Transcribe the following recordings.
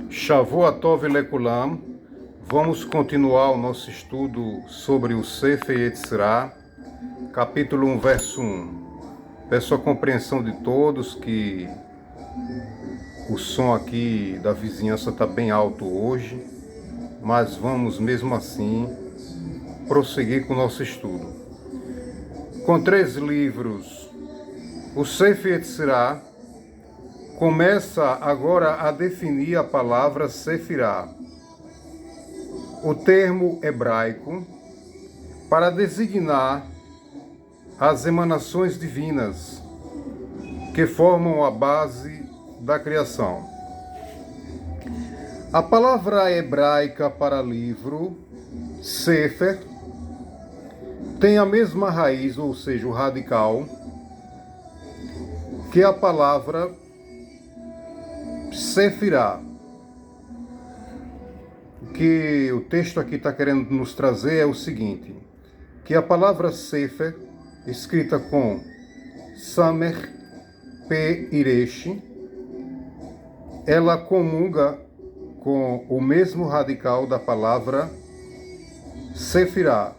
Shavua Tov Lekulam. Vamos continuar o nosso estudo sobre o Sefer Yetzirah, capítulo 1, verso 1. Peço a compreensão de todos que o som aqui da vizinhança está bem alto hoje, mas vamos mesmo assim prosseguir com o nosso estudo. Com 3 livros, o Sefer Yetzirah começa agora a definir a palavra Sefirah, o termo hebraico para designar as emanações divinas que formam a base da criação. A palavra hebraica para livro, Sefer, tem a mesma raiz, ou seja, o radical, que a palavra Sefirah. O que o texto aqui está querendo nos trazer é o seguinte, que a palavra Sefer, escrita com Samer P. Iresh, ela comunga com o mesmo radical da palavra Sefirah,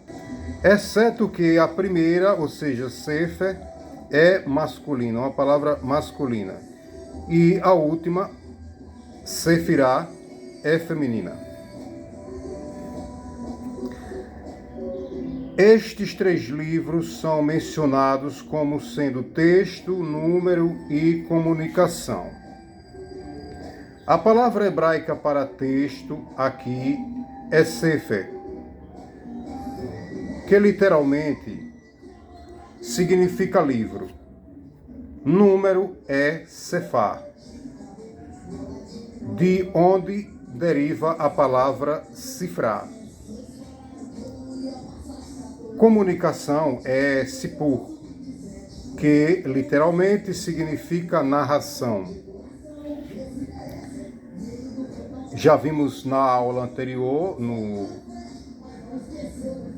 exceto que a primeira, ou seja, Sefer, é masculina, uma palavra masculina, e a última, Sefirah, é feminina. Estes 3 livros são mencionados como sendo texto, número e comunicação. A palavra hebraica para texto aqui é Sefer, que literalmente significa livro. Número é Sefar, de onde deriva a palavra cifrar. Comunicação é Sipur, que literalmente significa narração. Já vimos na aula anterior,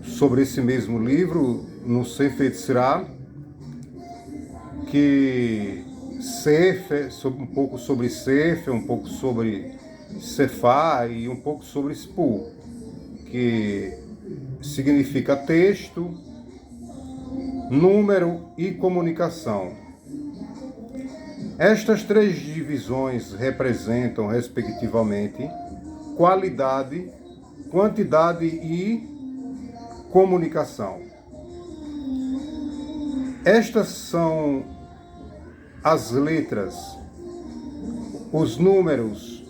sobre esse mesmo livro, no Sefer Yetzirah, que Sefer, um pouco sobre Sefer, um pouco sobre Sefar e um pouco sobre Sipur, que significa texto, número e comunicação. Estas 3 divisões representam, respectivamente, qualidade, quantidade e comunicação. Estas são as letras, os números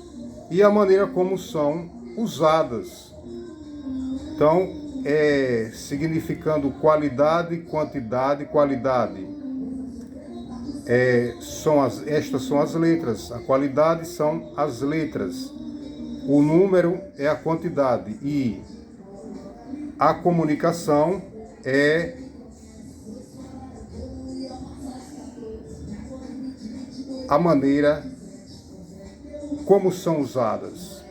e a maneira como são usadas. Então, significando qualidade, quantidade, qualidade. Estas são as letras. A qualidade são as letras. O número é a quantidade. E a comunicação é a maneira como são usadas.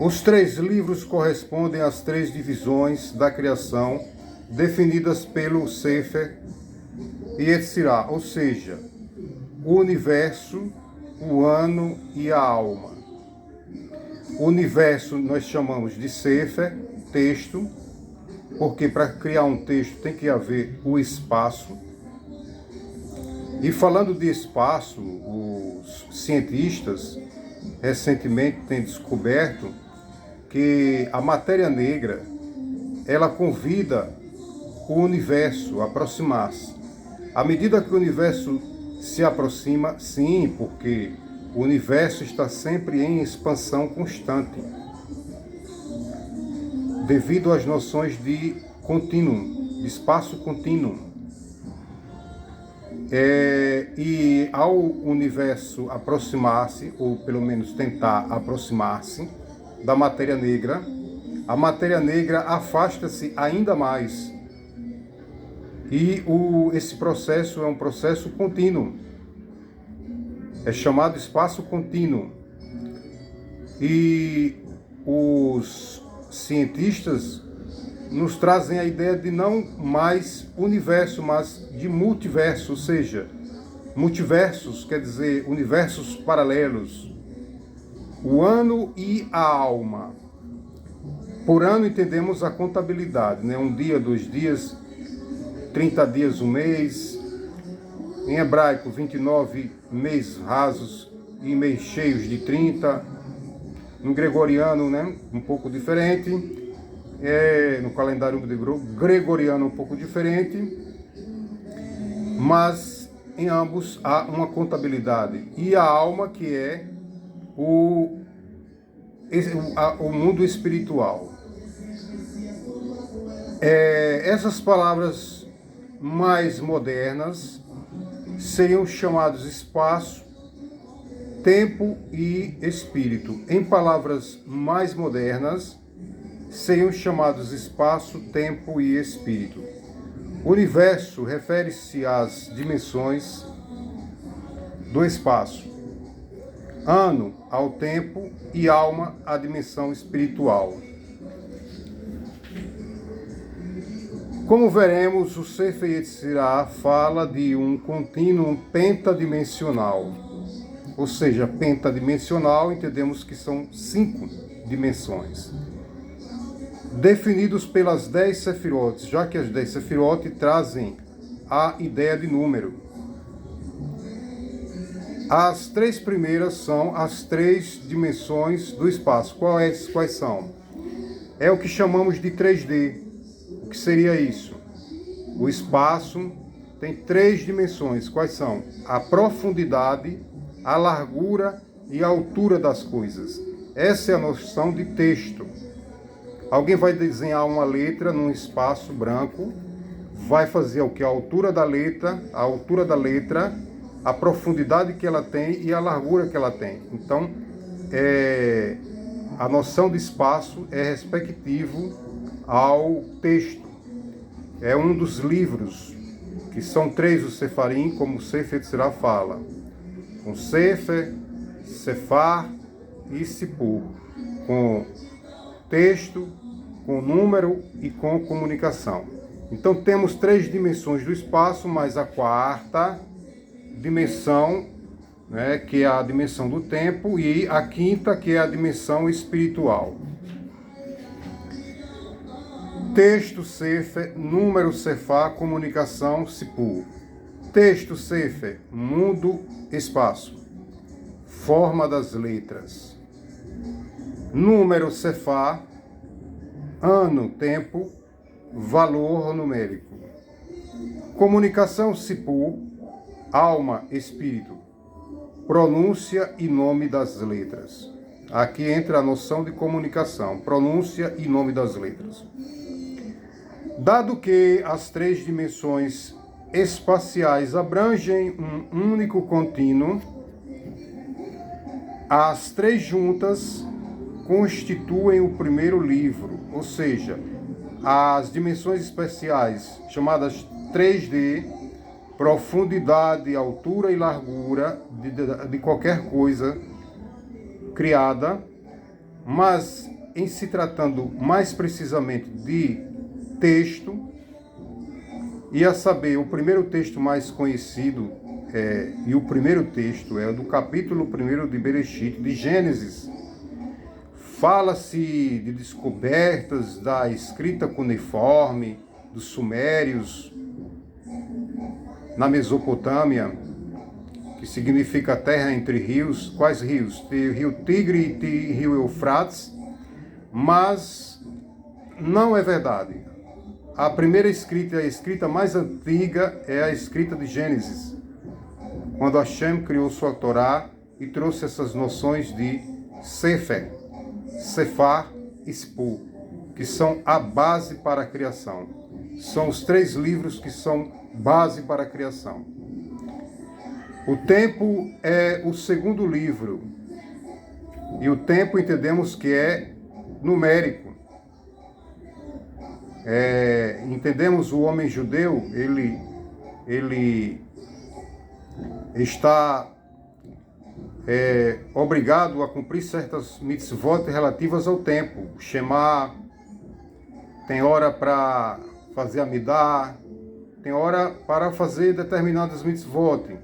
Os 3 livros correspondem às 3 divisões da criação definidas pelo Sefer Yetzirah, ou seja, o universo, o ano e a alma. O universo nós chamamos de Sefer, texto, porque para criar um texto tem que haver o espaço. E falando de espaço, os cientistas recentemente têm descoberto que a matéria negra, ela convida o universo a aproximar-se. À medida que o universo se aproxima, sim, porque o universo está sempre em expansão constante, devido às noções de contínuo, de espaço contínuo. E ao universo aproximar-se, ou pelo menos tentar aproximar-se da matéria negra, a matéria negra afasta-se ainda mais. E esse processo é um processo contínuo. É chamado espaço contínuo. E os cientistas nos trazem a ideia de não mais universo, mas de multiverso, ou seja, multiversos quer dizer universos paralelos, O ano e a alma. Por ano entendemos a contabilidade, né? Um dia, 2 dias, 30 dias, um mês. Em hebraico, 29 meses rasos e meses cheios de 30. No gregoriano, né? Um pouco diferente. No calendário gregoriano, um pouco diferente. Mas em ambos há uma contabilidade. E a alma, que é o mundo espiritual. Essas palavras mais modernas seriam chamados espaço, tempo e espírito. Em palavras mais modernas, seriam chamados espaço, tempo e espírito. Universo refere-se às dimensões do espaço, ano ao tempo e alma à dimensão espiritual. Como veremos, o Sefer Yetzirah fala de um contínuo pentadimensional. Ou seja, pentadimensional entendemos que são 5 dimensões, definidos pelas 10 sefirot, já que as 10 sefirot trazem a ideia de número. As 3 primeiras são as 3 dimensões do espaço. Quais são? É o que chamamos de 3D. O que seria isso? O espaço tem 3 dimensões. Quais são? A profundidade, a largura e a altura das coisas. Essa é a noção de texto. Alguém vai desenhar uma letra num espaço branco, vai fazer o que? A altura da letra, a profundidade que ela tem e a largura que ela tem. Então, a noção de espaço é respectivo ao texto. É um dos livros, que são 3 os Sefarim, como o Sefer Yetzirah fala. Com Sefer, Sefar e Sipur. Com texto, com número e com comunicação. Então temos 3 dimensões do espaço, mais a 4ª dimensão, né, que é a dimensão do tempo, e a 5ª, que é a dimensão espiritual. Texto Sefer, número Sefar, comunicação Sipur. Texto Sefer, mundo, espaço, forma das letras. Número Sefar, ano, tempo, valor numérico. Comunicação Sipur, alma, espírito, pronúncia e nome das letras. Aqui entra a noção de comunicação, pronúncia e nome das letras. Dado que as 3 dimensões espaciais abrangem um único contínuo, as 3 juntas constituem o primeiro livro, ou seja, as dimensões espaciais, chamadas 3D, profundidade, altura e largura de qualquer coisa criada, mas em se tratando mais precisamente de texto, e a saber, o primeiro texto mais conhecido, e o primeiro texto é o do capítulo 1 de Bereshit, de Gênesis. Fala-se de descobertas da escrita cuneiforme, dos sumérios, na Mesopotâmia, que significa terra entre rios. Quais rios? Tem o rio Tigre e rio Eufrates, mas não é verdade. A primeira escrita, a escrita mais antiga, é a escrita de Gênesis, quando Hashem criou sua Torá e trouxe essas noções de Sefer, Sefar e Sipur, que são a base para a criação. São os 3 livros que são base para a criação. O tempo é o segundo livro, e o tempo entendemos que é numérico. Entendemos o homem judeu, ele está obrigado a cumprir certas mitzvot relativas ao tempo. Shema, tem hora para fazer Amidah, tem hora para fazer determinadas mitzvot.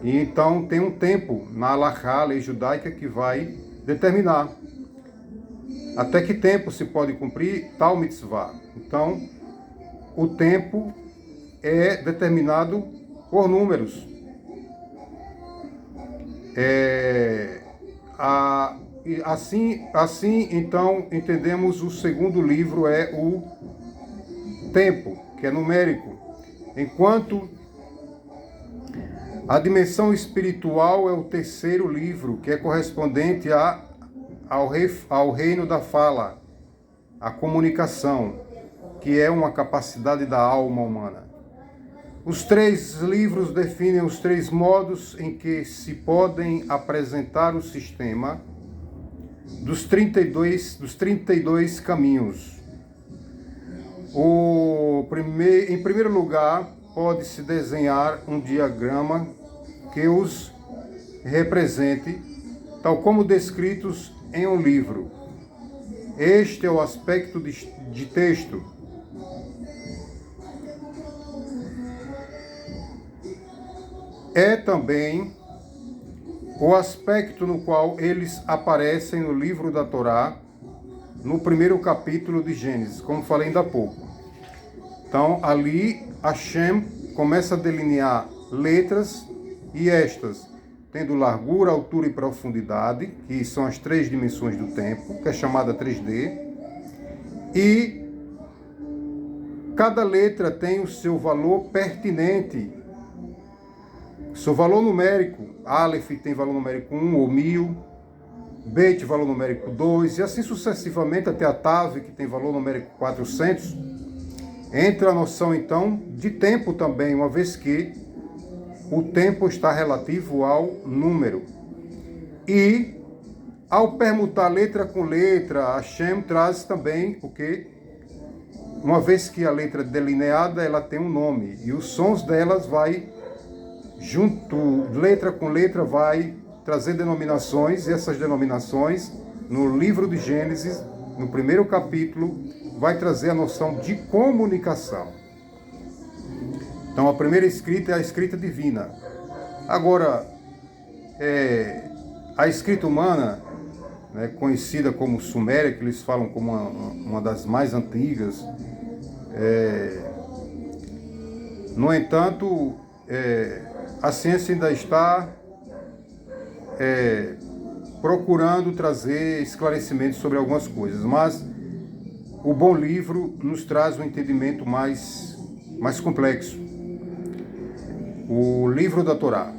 E então tem um tempo na Halakha, lei judaica, que vai determinar até que tempo se pode cumprir tal mitzvah. Então, o tempo é determinado por números. Assim, então, entendemos o segundo livro é o tempo, que é numérico. Enquanto a dimensão espiritual é o terceiro livro, que é correspondente ao reino da fala, a comunicação, que é uma capacidade da alma humana. Os três livros definem os três modos em que se podem apresentar o sistema dos 32 caminhos. Em primeiro lugar, pode-se desenhar um diagrama que os represente, tal como descritos em um livro. Este é o aspecto de texto. É também o aspecto no qual eles aparecem no livro da Torá, no primeiro capítulo de Gênesis, como falei ainda há pouco. Então, ali, Hashem começa a delinear letras e estas, tendo largura, altura e profundidade, que são as três dimensões do tempo, que é chamada 3D, e cada letra tem o seu valor pertinente, seu valor numérico. Aleph tem valor numérico 1 ou 1000, Bet valor numérico 2, e assim sucessivamente até a Tav, que tem valor numérico 400. Entra a noção, então, de tempo também, uma vez que o tempo está relativo ao número. E, ao permutar letra com letra, Hashem traz também o quê? Uma vez que a letra delineada, ela tem um nome, e os sons delas vai, junto, letra com letra, vai trazer denominações, e essas denominações, no livro de Gênesis, no primeiro capítulo, vai trazer a noção de comunicação. Então, a primeira escrita é a escrita divina. Agora, a escrita humana, né, conhecida como Suméria, que eles falam como uma das mais antigas, no entanto, a ciência ainda está procurando trazer esclarecimentos sobre algumas coisas, mas o bom livro nos traz um entendimento mais complexo. O livro da Torá.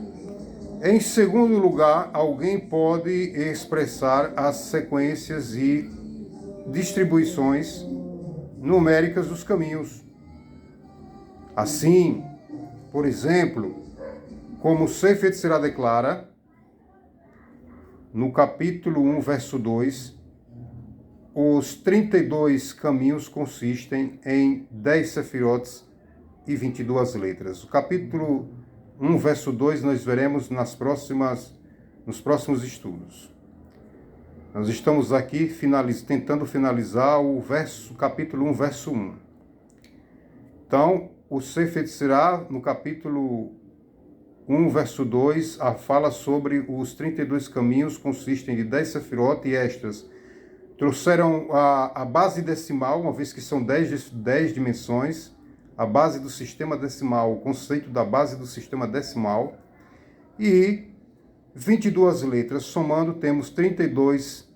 Em segundo lugar, alguém pode expressar as sequências e distribuições numéricas dos caminhos. Assim, por exemplo, como o Sefer Yetzirah declara, no capítulo 1, verso 2, os 32 caminhos consistem em 10 sefirotes e 22 letras. O capítulo 1, verso 2, nós veremos nos próximos estudos. Nós estamos aqui tentando finalizar o capítulo 1, verso 1. Então, o Sefer Yetzirah, no capítulo 1, verso 2, fala sobre os 32 caminhos, consistem de 10 sefirotes, e estas trouxeram a base decimal, uma vez que são 10 dimensões, a base do sistema decimal, o conceito da base do sistema decimal, e 22 letras, somando temos 32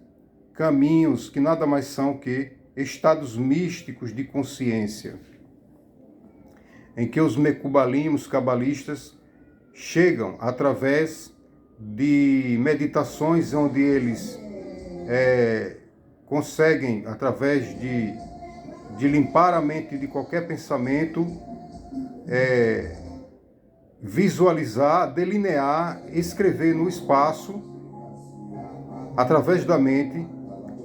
caminhos, que nada mais são que estados místicos de consciência, em que os Mekubalim, os cabalistas, chegam através de meditações onde eles conseguem, através de limpar a mente de qualquer pensamento, visualizar, delinear, escrever no espaço, através da mente,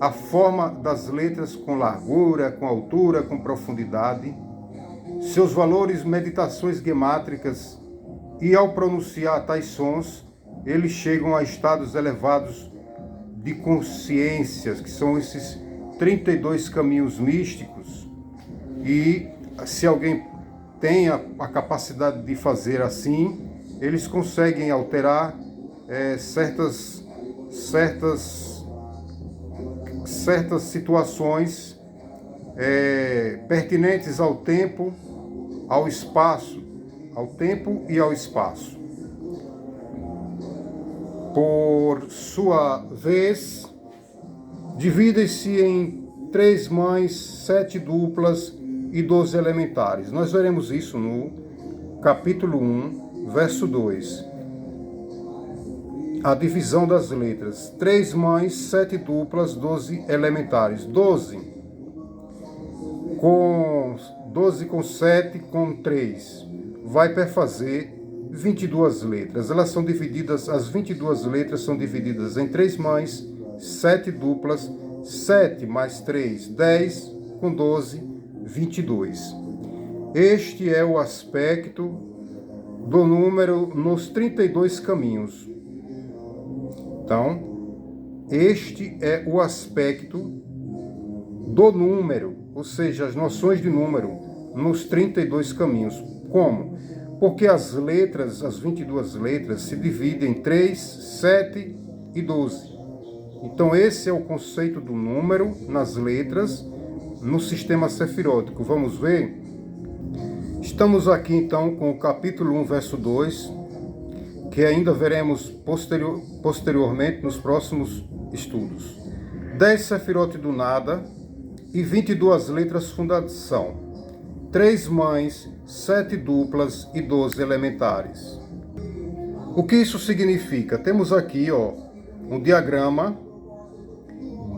a forma das letras com largura, com altura, com profundidade, seus valores, meditações gemátricas, e ao pronunciar tais sons, eles chegam a estados elevados de consciências, que são esses 32 caminhos místicos. E se alguém tem a capacidade de fazer assim, eles conseguem alterar certas situações pertinentes ao tempo, ao espaço, ao tempo e ao espaço. Por sua vez, dividem-se em 3 mães, 7 duplas e 12 elementares. Nós veremos isso no capítulo 1, verso 2. A divisão das letras. 3 mães, 7 duplas, 12 elementares. 12 com 7 com 3. Vai perfazer 22 letras. Elas são divididas, as 22 letras são divididas em 3 mães, 7 duplas, 7 mais 3, 10, com 12, 22. Este é o aspecto do número nos 32 caminhos. Então, este é o aspecto do número, ou seja, as noções de número nos 32 caminhos. Como? Porque as letras, as 22 letras, se dividem em 3, 7 e 12. Então, esse é o conceito do número nas letras no sistema sefirótico. Vamos ver? Estamos aqui, então, com o capítulo 1, verso 2, que ainda veremos posteriormente nos próximos estudos. 10 sefirote do nada e 22 letras fundação. 3 mães, 7 duplas e 12 elementares. O que isso significa? Temos aqui um diagrama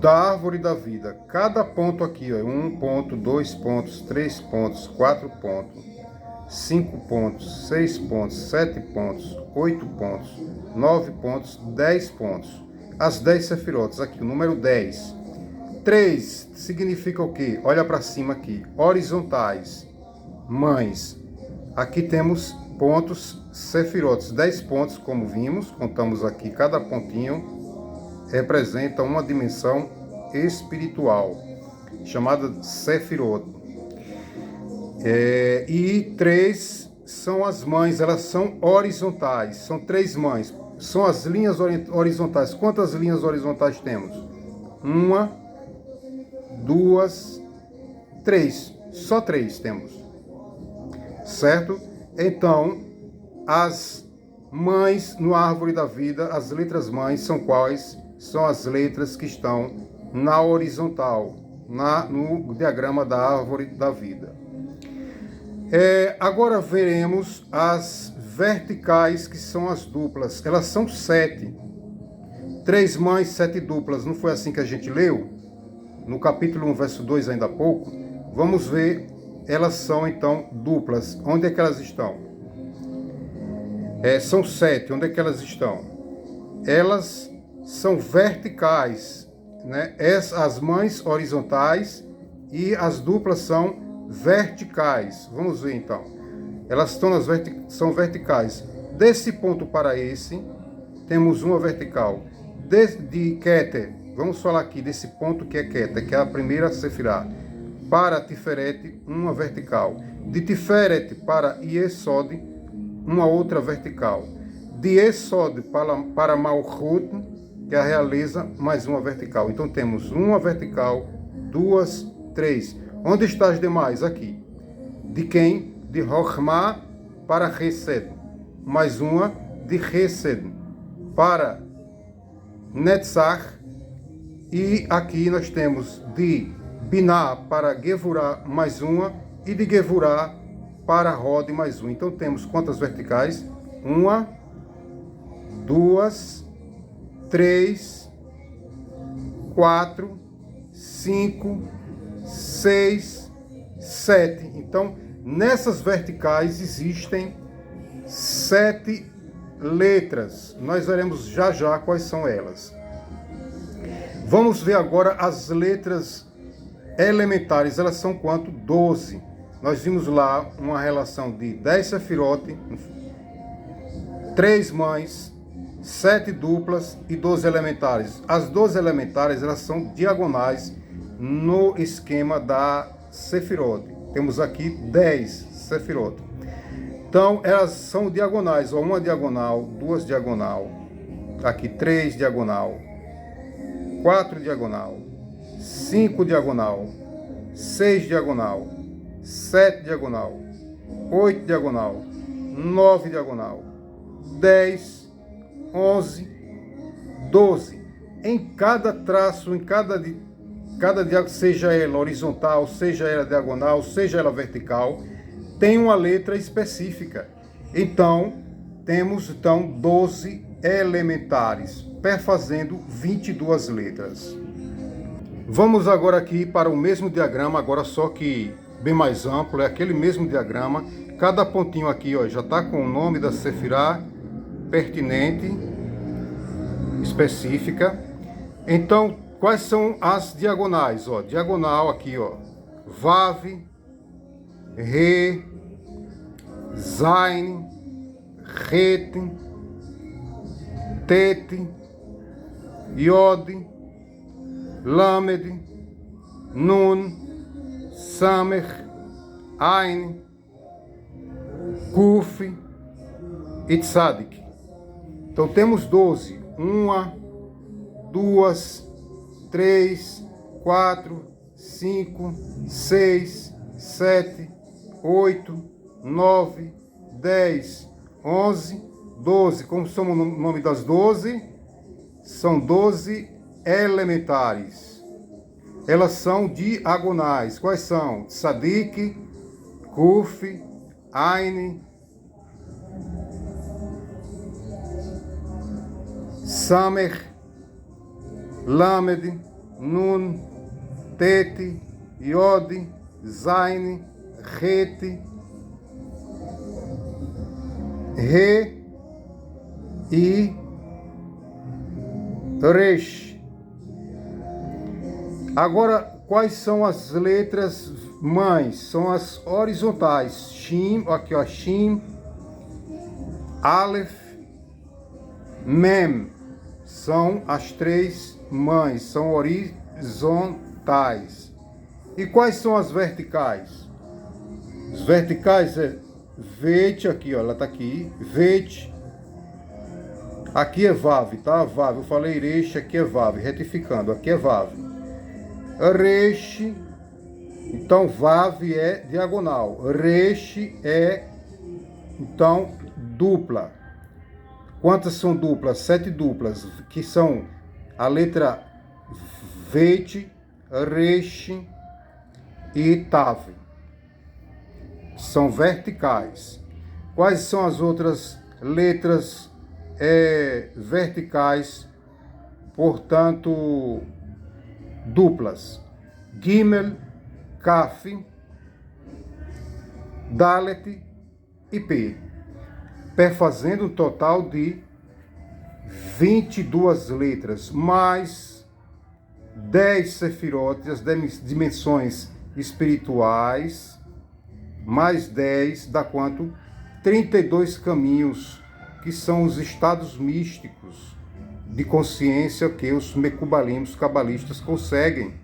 da árvore da vida. Cada ponto aqui é 1 ponto, 2 pontos, 3 pontos, 4 pontos, 5 pontos, 6 pontos, 7 pontos, 8 pontos, 9 pontos, 10 pontos. As 10 sefirotes, aqui o número 10. 3 significa o quê? Olha para cima aqui. Horizontais, mães. Aqui temos pontos sefirotes, 10 pontos, como vimos. Contamos aqui, cada pontinho representa uma dimensão espiritual, chamada sefirot. E 3 são as mães, elas são horizontais, são 3 mães, são as linhas horizontais. Quantas linhas horizontais temos? 1, 2, 3, só 3 temos, certo? Então, as mães no árvore da vida, as letras mães são quais? São as letras que estão na horizontal, no diagrama da árvore da vida. Agora veremos as verticais, que são as duplas. Elas são 7. 3 mães, 7 duplas. Não foi assim que a gente leu? No capítulo 1, verso 2, ainda há pouco. Vamos ver, elas são então duplas. Onde é que elas estão? São 7. Onde é que elas estão? Elas são verticais, né? As mães horizontais e as duplas são verticais. Vamos ver então. Elas estão são verticais. Desse ponto para esse, temos uma vertical. De Keter, vamos falar aqui desse ponto que é Keter, que é a primeira sefirá. Para Tiferet, uma vertical. De Tiferet para Yesod, uma outra vertical. De Yesod para Malchut, que é a realeza, mais uma vertical. Então temos uma vertical, 2, 3. Onde estão as demais? Aqui. De quem? De Rochma para Chesed. Mais uma de Chesed para Netzach. E aqui nós temos de Binah para Gevurah, mais uma. E de Gevurah para Rod, mais uma. Então temos quantas verticais? 1, 2, 3, 4, 5, 6, 7. Então, nessas verticais existem 7 letras. Nós veremos já já quais são elas. Vamos ver agora as letras elementares. Elas são quanto? 12. Nós vimos lá uma relação de 10 sefirote, 3 mães, 7 duplas e 12 elementares. As 12 elementares, elas são diagonais no esquema da Sefirot. Temos aqui 10 Sefirot. Então, elas são diagonais, ó, uma diagonal, duas diagonal, aqui 3 diagonal, 4 diagonal, 5 diagonal, 6 diagonal, 7 diagonal, 8 diagonal, 9 diagonal, 10, 11, 12. Em cada traço, em cada diagonal, seja ela horizontal, seja ela diagonal, seja ela vertical, tem uma letra específica. Então, temos 12 elementares, perfazendo 22 letras. Vamos agora aqui para o mesmo diagrama, agora só que bem mais amplo, é aquele mesmo diagrama. Cada pontinho aqui, ó, já está com o nome da Sefirá pertinente, específica. Então, quais são as diagonais? Ó, diagonal aqui, ó, Vav, Re, Zain, Het, Tet, Yod, Lamed, Nun, Samer, Ain, Kuf e Tzadik. Então temos 12. 1, 2, 3, 4, 5, 6, 7, 8, 9, 10, 11, 12. Como são o nome das 12? São 12 elementares. Elas são diagonais. Quais são? Tzadik, Kuf, Ain, Samer, Lamed, Nun, Tet, Yod, Zain, Het, Re e Resh. Agora, quais são as letras mães? São as horizontais. Shin, aqui ó, Shin, Aleph, Mem. São as 3 mães, são horizontais. E quais são as verticais? As verticais é Vet, aqui ó, ela tá aqui, Vet. Aqui é Vav, tá? Vav, eu falei Resh, aqui é Vav, retificando, aqui é Vav. Resh, então Vav é diagonal, Resh é, então, dupla. Quantas são duplas? 7 duplas, que são a letra Vet, Resh e Tav. São verticais. Quais são as outras letras verticais, portanto, duplas? Gimel, Kaf, Dalet e P, perfazendo um total de 22 letras, mais 10 sefirot, as dimensões espirituais, mais 10, dá quanto? 32 caminhos, que são os estados místicos de consciência que os mecubalim, os cabalistas, conseguem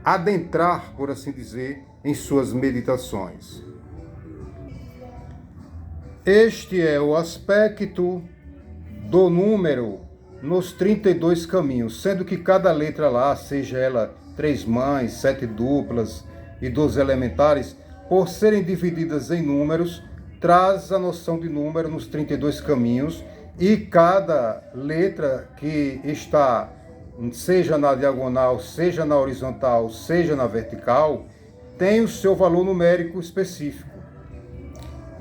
adentrar, por assim dizer, em suas meditações. Este é o aspecto do número nos 32 caminhos, sendo que cada letra lá, seja ela 3 mães, 7 duplas e 12 elementares, por serem divididas em números, traz a noção de número nos 32 caminhos, e cada letra que está, seja na diagonal, seja na horizontal, seja na vertical, tem o seu valor numérico específico.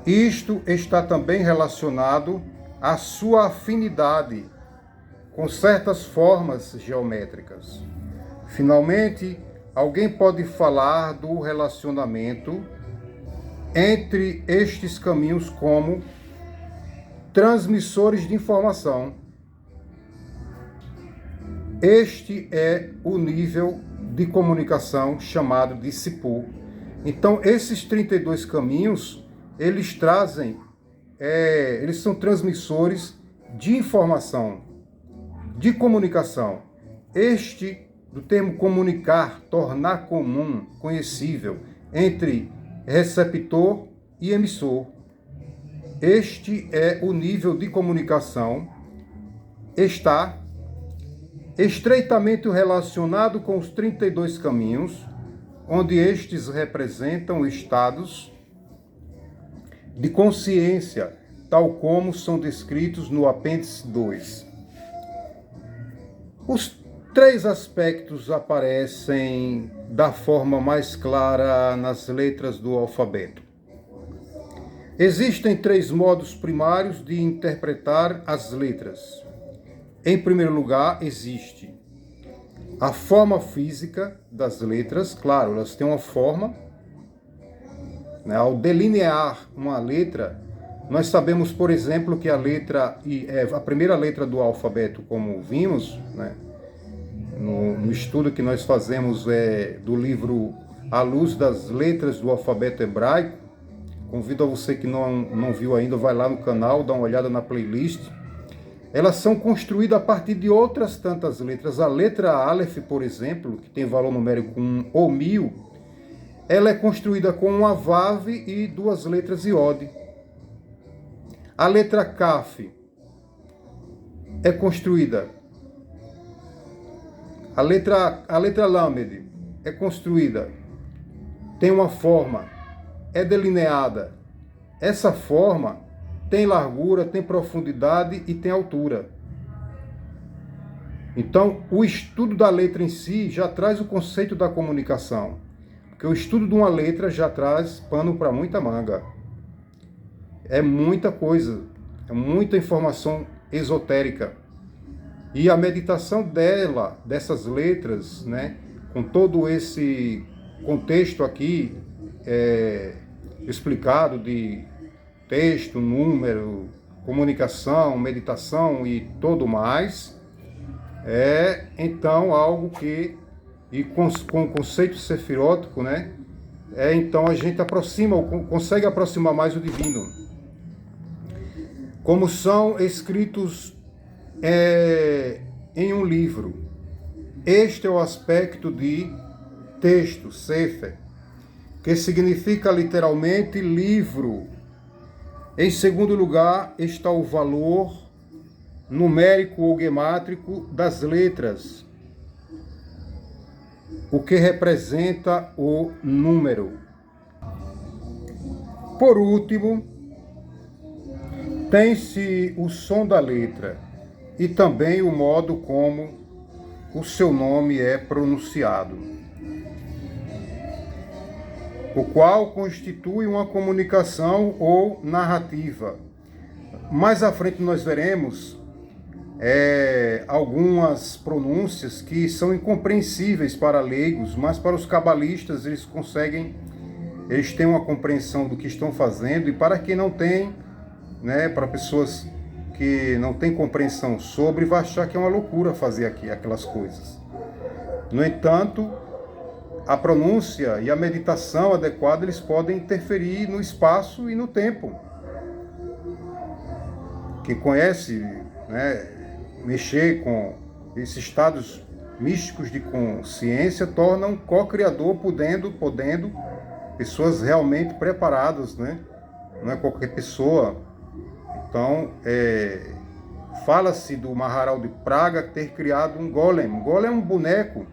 Isto está também relacionado à sua afinidade com certas formas geométricas. Finalmente, alguém pode falar do relacionamento entre estes caminhos como transmissores de informação. Este é o nível de comunicação chamado de Sipur. Então, esses 32 caminhos, eles trazem, eles são transmissores de informação, de comunicação. Este, do termo comunicar, tornar comum, conhecível, entre receptor e emissor. Este é o nível de comunicação, está estreitamente relacionado com os 32 caminhos, onde estes representam estados de consciência, tal como são descritos no apêndice 2. Os 3 aspectos aparecem da forma mais clara nas letras do alfabeto. Existem 3 modos primários de interpretar as letras. Em primeiro lugar, existe a forma física das letras. Claro, elas têm uma forma, né? Ao delinear uma letra, nós sabemos, por exemplo, que a primeira letra do alfabeto, como vimos, né, no estudo que nós fazemos do livro À Luz das Letras do Alfabeto Hebraico, convido a você que não viu ainda, vai lá no canal, dá uma olhada na playlist. Elas são construídas a partir de outras tantas letras. A letra Aleph, por exemplo, que tem valor numérico 1 ou 1000, ela é construída com uma Vav e 2 letras Iod. A letra Kaf é construída. A letra Lamed é construída, tem uma forma, é delineada. Essa forma tem largura, tem profundidade e tem altura. Então, o estudo da letra em si já traz o conceito da comunicação. Porque o estudo de uma letra já traz pano para muita manga. É muita coisa, é muita informação esotérica. E a meditação dessas letras, né, com todo esse contexto aqui explicado de texto, número, comunicação, meditação e tudo mais, é então algo que, e com o conceito sefirótico, né, então a gente consegue aproximar mais o divino. Como são escritos em um livro. Este é o aspecto de texto, Sefer, que significa literalmente livro. Em segundo lugar está o valor numérico ou gemátrico das letras, o que representa o número. Por último, tem-se o som da letra e também o modo como o seu nome é pronunciado, o qual constitui uma comunicação ou narrativa. Mais à frente nós veremos algumas pronúncias que são incompreensíveis para leigos, mas para os cabalistas eles têm uma compreensão do que estão fazendo, e para quem não tem, né, para pessoas que não têm compreensão sobre, vai achar que é uma loucura fazer aquelas coisas. No entanto, a pronúncia e a meditação adequada, eles podem interferir no espaço e no tempo. Quem conhece, né, mexer com esses estados místicos de consciência, torna um co-criador, podendo pessoas realmente preparadas, né? Não é qualquer pessoa. Então, fala-se do Maharal de Praga ter criado um golem. Um golem é um boneco.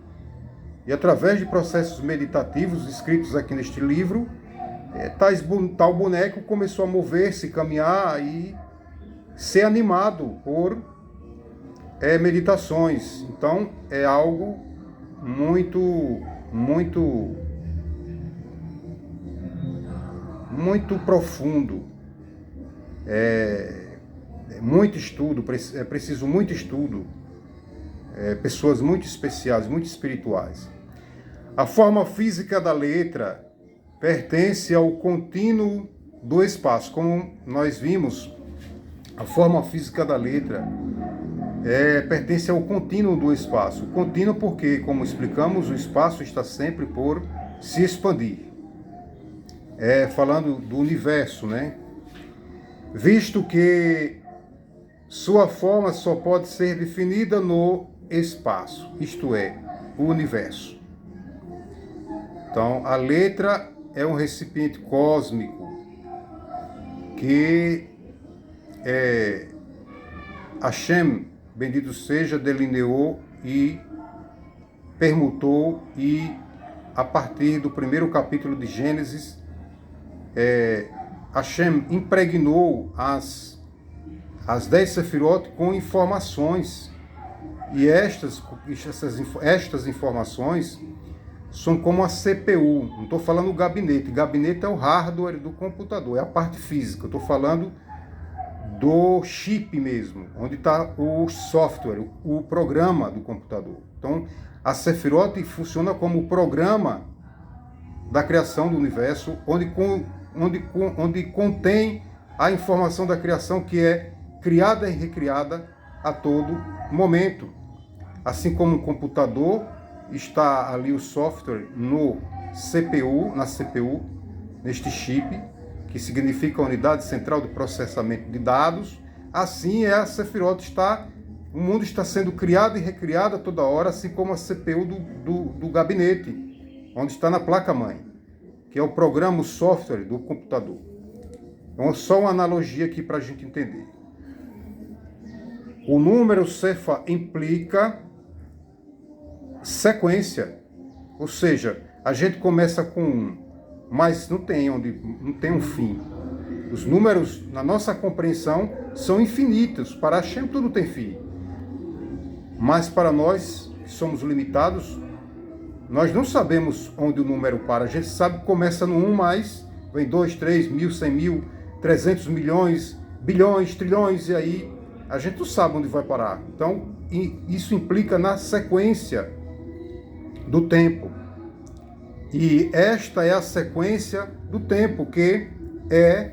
E através de processos meditativos escritos aqui neste livro, tal boneco começou a mover-se, caminhar e ser animado por meditações. Então, é algo muito, muito, muito profundo. Muito estudo, é preciso muito estudo, pessoas muito especiais, muito espirituais. A forma física da letra pertence ao contínuo do espaço. Como nós vimos, a forma física da letra pertence ao contínuo do espaço. O contínuo porque, como explicamos, o espaço está sempre por se expandir. Falando do universo, né? Visto que sua forma só pode ser definida no espaço, isto é, o universo. Então, a letra é um recipiente cósmico que Hashem, bendito seja, delineou e permutou, e a partir do primeiro capítulo de Gênesis, Hashem impregnou as 10 Sefirot com informações, e estas informações são como a CPU. Não estou falando o gabinete. Gabinete é o hardware do computador, é a parte física. Eu estou falando do chip mesmo, onde está o software, o programa do computador. Então, a Sefirot funciona como o programa da criação do universo, onde contém a informação da criação, que é criada e recriada a todo momento. Assim como um computador, está ali o software no CPU, na CPU, neste chip, que significa a unidade central de processamento de dados. Assim é a Sefirot, o mundo está sendo criado e recriado a toda hora, assim como a CPU do gabinete, onde está na placa-mãe, que é o programa, o software do computador. Então, só uma analogia aqui para a gente entender. O número Sefa implica sequência, ou seja, a gente começa com 1, mas não tem um fim. Os números, na nossa compreensão, são infinitos. Para Hashem tudo tem fim. Mas para nós, que somos limitados, nós não sabemos onde o número para. A gente sabe que começa no 1, mas vem 2, 3, 1000, 100 mil, 300 milhões, bilhões, trilhões, e aí a gente não sabe onde vai parar. Então, isso implica na sequência do tempo. E esta é a sequência do tempo, que é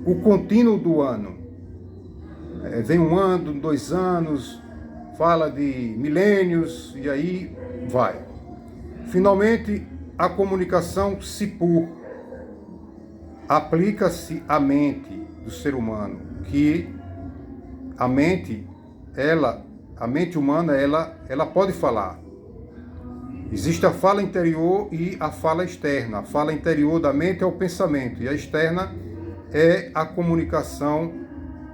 o contínuo do ano. Vem 1 ano, 2 anos, fala de milênios, e aí vai. Finalmente, a comunicação Sipur aplica-se à mente do ser humano, que a mente humana, ela pode falar. Existe a fala interior e a fala externa. A fala interior da mente é o pensamento, e a externa é a comunicação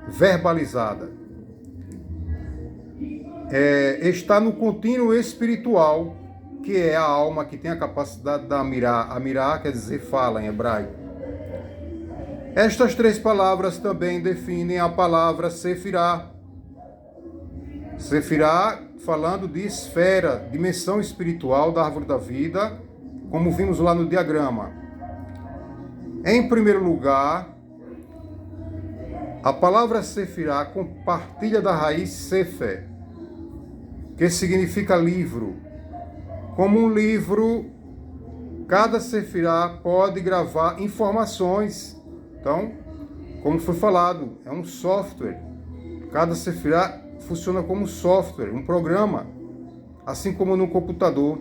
verbalizada. Está no contínuo espiritual, que é a alma que tem a capacidade da Amirá. Amirá quer dizer fala em hebraico. Estas 3 palavras também definem a palavra Sefirá. Sefirá, falando de esfera, dimensão espiritual da árvore da vida, como vimos lá no diagrama. Em primeiro lugar, a palavra Sefirá compartilha da raiz Sefer, que significa livro. Como um livro, cada Sefirá pode gravar informações. Então, como foi falado, é um software. Cada Sefirá funciona como software, um programa, assim como no computador.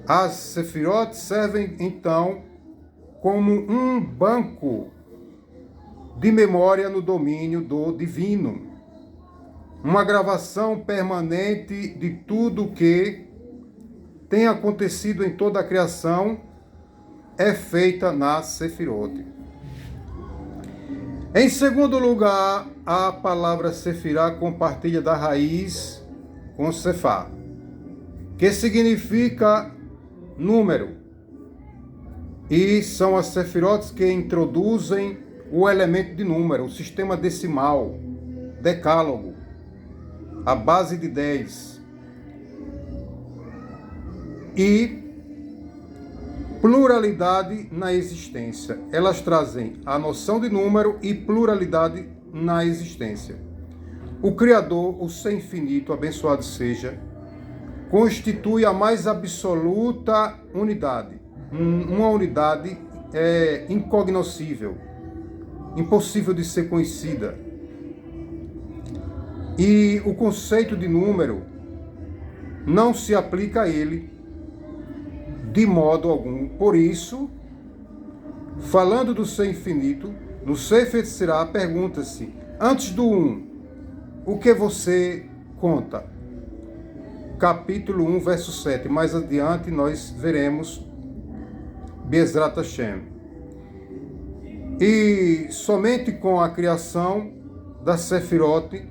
As Sefirot servem, então, como um banco de memória no domínio do divino. Uma gravação permanente de tudo que tem acontecido em toda a criação é feita na Sefirot. Em segundo lugar, a palavra Sefirá compartilha da raiz com Sefá, que significa número. E são as Sefirot que introduzem o elemento de número, o sistema decimal, decálogo, a base de 10. E pluralidade na existência. Elas trazem a noção de número e pluralidade na existência. O Criador, o Ser Infinito, abençoado seja, constitui a mais absoluta unidade. Uma unidade incognoscível, impossível de ser conhecida. E o conceito de número não se aplica a ele de modo algum. Por isso, falando do Ser Infinito, no Sefer Sirá pergunta-se, antes do 1, o que você conta? Capítulo 1, verso 7. Mais adiante nós veremos Bezrat Hashem. E somente com a criação da Sefirot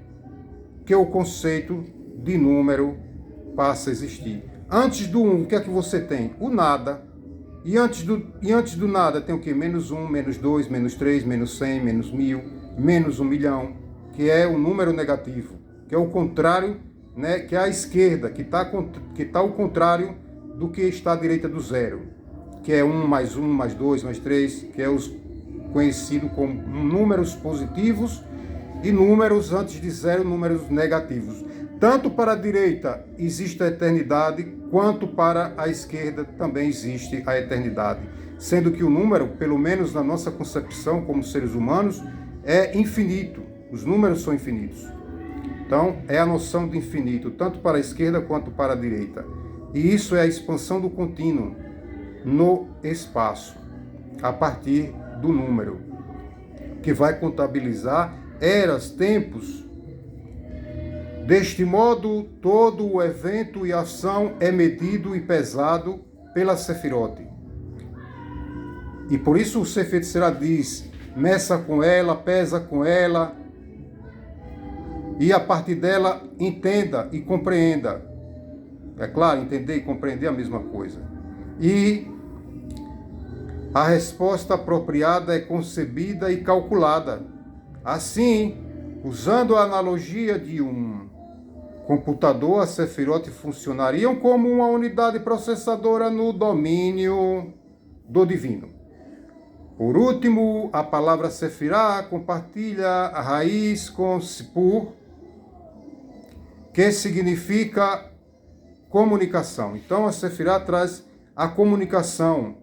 que o conceito de número passa a existir. Antes do 1, o que é que você tem? O nada. E antes do nada tem o quê? Menos 1, menos 2, menos 3, menos 100, menos 1000, menos 1 milhão, que é o número negativo, que é o contrário, né? Que é a esquerda, que tá ao contrário do que está à direita do zero, que é 1 mais 2 mais 3, que é os conhecido como números positivos e números antes de zero, números negativos. Tanto para a direita existe a eternidade, quanto para a esquerda também existe a eternidade. Sendo que o número, pelo menos na nossa concepção como seres humanos, é infinito. Os números são infinitos. Então, é a noção de infinito, tanto para a esquerda quanto para a direita. E isso é a expansão do contínuo no espaço, a partir do número, que vai contabilizar eras, tempos. Deste modo, todo o evento e ação é medido e pesado pela Sefirot. E por isso o Sefer Yetzirah diz, meça com ela, pesa com ela, e a partir dela entenda e compreenda. É claro, entender e compreender é a mesma coisa. E a resposta apropriada é concebida e calculada. Assim, usando a analogia de um computador, as Sefirot funcionariam como uma unidade processadora no domínio do divino. Por último, a palavra Sefirah compartilha a raiz com Sipur, que significa comunicação. Então, a Sefirah traz a comunicação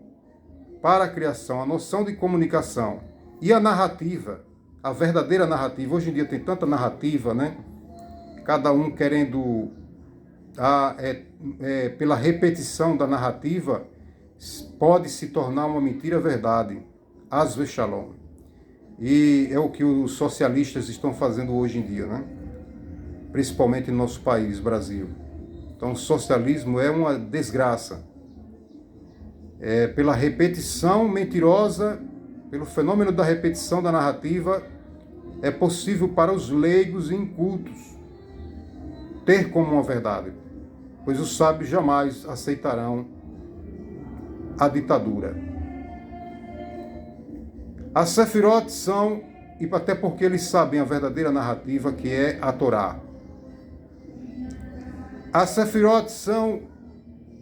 para a criação, a noção de comunicação e a narrativa, a verdadeira narrativa. Hoje em dia tem tanta narrativa, né? Cada um querendo, pela repetição da narrativa, pode se tornar uma mentira verdade. Haz vexalom. E é o que os socialistas estão fazendo hoje em dia, né? Principalmente no nosso país, Brasil. Então, o socialismo é uma desgraça. Pela repetição mentirosa, pelo fenômeno da repetição da narrativa, é possível para os leigos e incultos ter como uma verdade, pois os sábios jamais aceitarão a ditadura. As Sefirot são, e até porque eles sabem a verdadeira narrativa, que é a Torá. As Sefirot são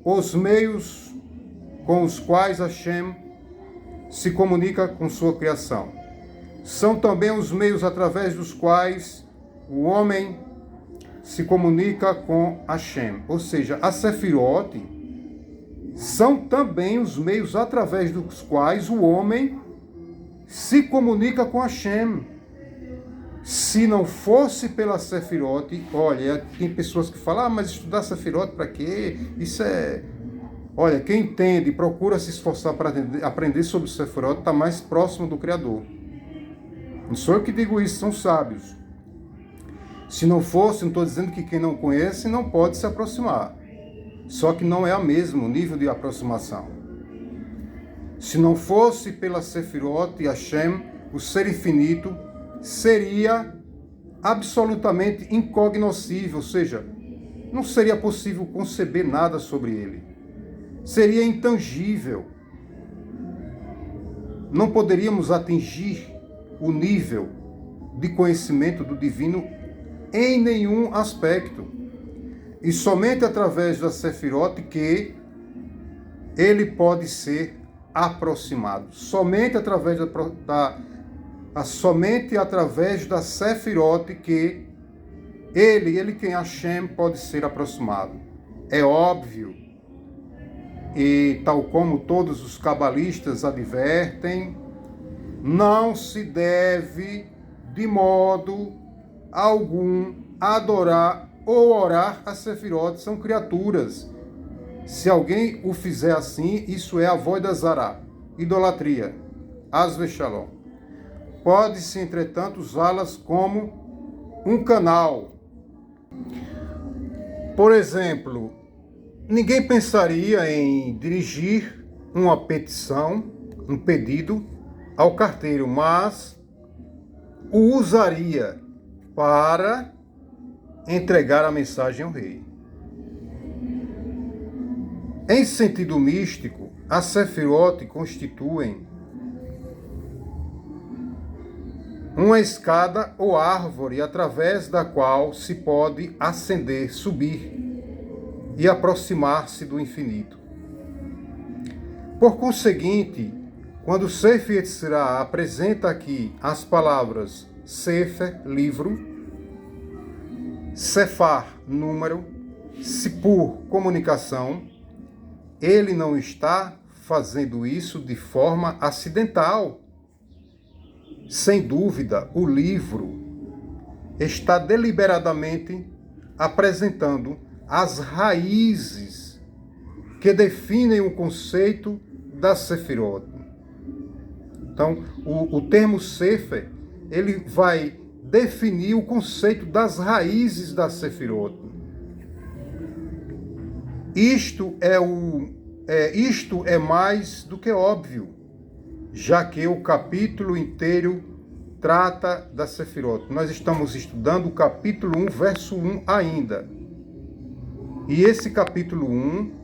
os meios com os quais Hashem se comunica com sua criação. São também os meios através dos quais o homem se comunica com Hashem. Ou seja, as Sefirot são também os meios através dos quais o homem se comunica com Hashem. Se não fosse pela Sefirot, olha, tem pessoas que falam, mas estudar Sefirot para quê? Isso é... Olha, quem entende e procura se esforçar para aprender sobre Sefirot está mais próximo do Criador. Não sou eu que digo isso, são sábios. Se não fosse, não estou dizendo que quem não conhece não pode se aproximar. Só que não é o mesmo nível de aproximação. Se não fosse pela Sefirot e Hashem, o ser infinito seria absolutamente incognoscível, ou seja, não seria possível conceber nada sobre ele. Seria intangível. Não poderíamos atingir o nível de conhecimento do divino em nenhum aspecto. E somente através da Sefirot que ele pode ser aproximado. Somente através da Sefirot que ele quem Hashem pode ser aproximado. É óbvio, e tal como todos os cabalistas advertem, não se deve de modo algum adorar ou orar a Sefirot, são criaturas. Se alguém o fizer assim, isso é avodah zará, idolatria, haz vexalom. Pode-se, entretanto, usá-las como um canal. Por exemplo, ninguém pensaria em dirigir uma petição, um pedido ao carteiro, mas o usaria para entregar a mensagem ao rei. Em sentido místico, as Sefirot constituem uma escada ou árvore através da qual se pode ascender, subir e aproximar-se do infinito. Por conseguinte, quando Sefer Yetzirah apresenta aqui as palavras Sefer, livro, Sefar, número, Sipur, comunicação, ele não está fazendo isso de forma acidental. Sem dúvida, o livro está deliberadamente apresentando as raízes que definem o conceito da Sefirot. Então, o termo Sefer, ele vai definir o conceito das raízes da Sefirot. Isto é mais do que óbvio, já que o capítulo inteiro trata da Sefirot. Nós estamos estudando o capítulo 1, verso 1 ainda. E esse capítulo 1,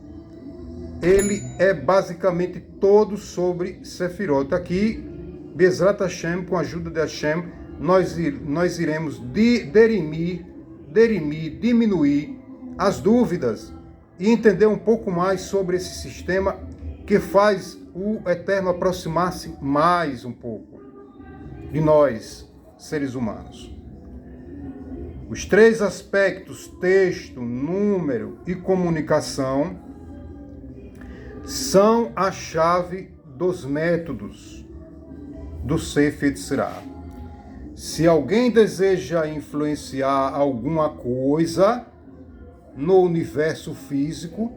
ele é basicamente todo sobre Sefirot. Aqui, Bezrat Hashem, com a ajuda de Hashem, nós iremos diminuir as dúvidas e entender um pouco mais sobre esse sistema que faz o Eterno aproximar-se mais um pouco de nós, seres humanos. Os três aspectos, texto, número e comunicação, são a chave dos métodos do Sefer Yetzirah. Se alguém deseja influenciar alguma coisa no universo físico,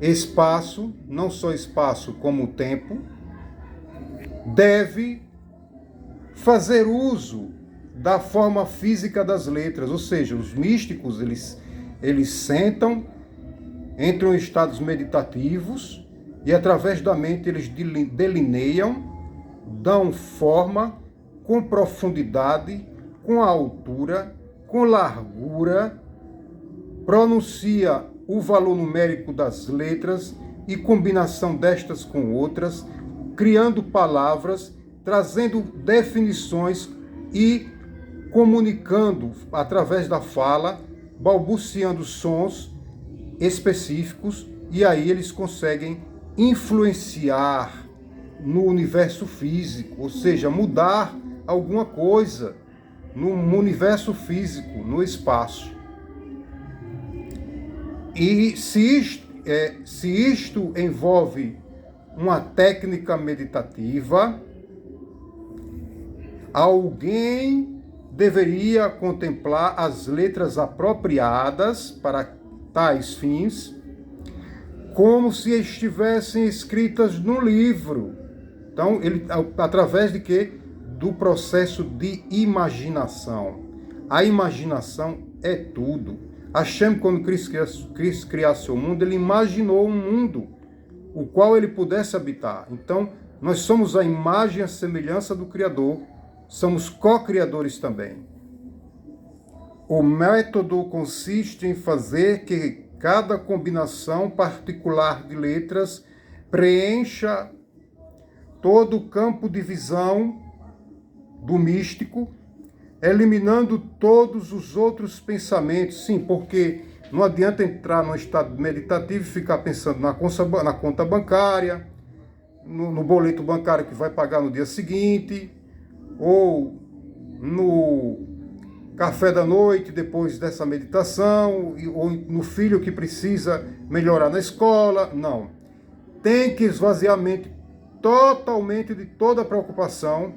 espaço, não só espaço como tempo, deve fazer uso da forma física das letras, ou seja, os místicos, eles sentam, entram em estados meditativos e através da mente eles delineiam, dão forma com profundidade, com altura, com largura, pronuncia o valor numérico das letras e combinação destas com outras, criando palavras, trazendo definições e comunicando através da fala, balbuciando sons específicos, e aí eles conseguem influenciar no universo físico, ou seja, mudar alguma coisa no universo físico, no espaço. E se isto envolve uma técnica meditativa, alguém deveria contemplar as letras apropriadas para tais fins, como se estivessem escritas no livro. Então, através de quê? Do processo de imaginação. A imaginação é tudo. Hashem, quando Cristo criasse o mundo, ele imaginou um mundo o qual ele pudesse habitar. Então, nós somos a imagem e a semelhança do Criador, somos co-criadores também. O método consiste em fazer que cada combinação particular de letras preencha todo o campo de visão do místico, eliminando todos os outros pensamentos. Sim, porque não adianta entrar no estado meditativo e ficar pensando na conta bancária, no boleto bancário que vai pagar no dia seguinte, ou no café da noite depois dessa meditação, ou no filho que precisa melhorar na escola. Não. Tem que esvaziar a mente totalmente de toda preocupação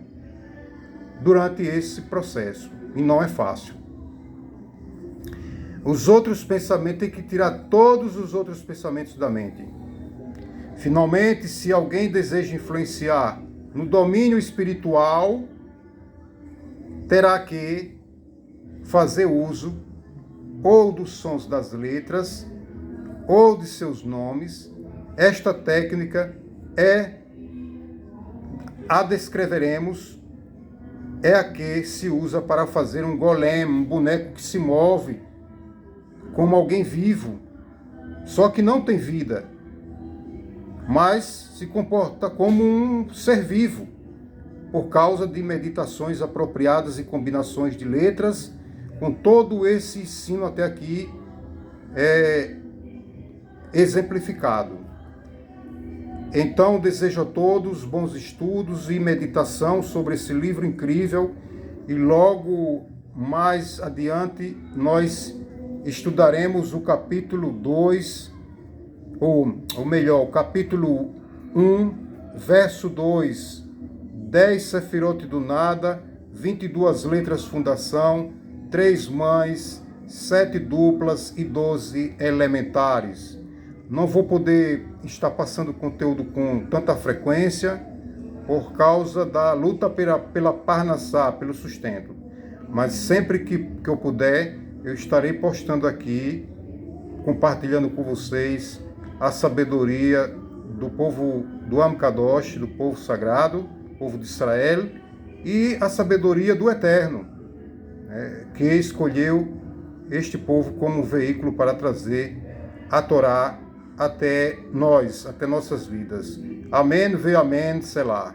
durante esse processo. E não é fácil. Os outros pensamentos, tem que tirar todos os outros pensamentos da mente. Finalmente, se alguém deseja influenciar no domínio espiritual, terá que fazer uso ou dos sons das letras ou de seus nomes. Esta técnica é a descreveremos, é a que se usa para fazer um golem, um boneco que se move como alguém vivo, só que não tem vida, mas se comporta como um ser vivo, por causa de meditações apropriadas e combinações de letras, com todo esse ensino até aqui exemplificado. Então, desejo a todos bons estudos e meditação sobre esse livro incrível, e logo mais adiante nós estudaremos o capítulo 2, ou melhor, o capítulo 1, verso 2, 10 Sefirot do nada, 22 letras fundação, 3 mães, 7 duplas e 12 elementares. Não vou poder estar passando conteúdo com tanta frequência por causa da luta pela Parnassá, pelo sustento. Mas sempre que eu puder, eu estarei postando aqui, compartilhando com vocês a sabedoria do povo do Am Kadosh, do povo sagrado, povo de Israel, e a sabedoria do Eterno, que escolheu este povo como veículo para trazer a Torá até nós, até nossas vidas. Amém, ve amém, Selá.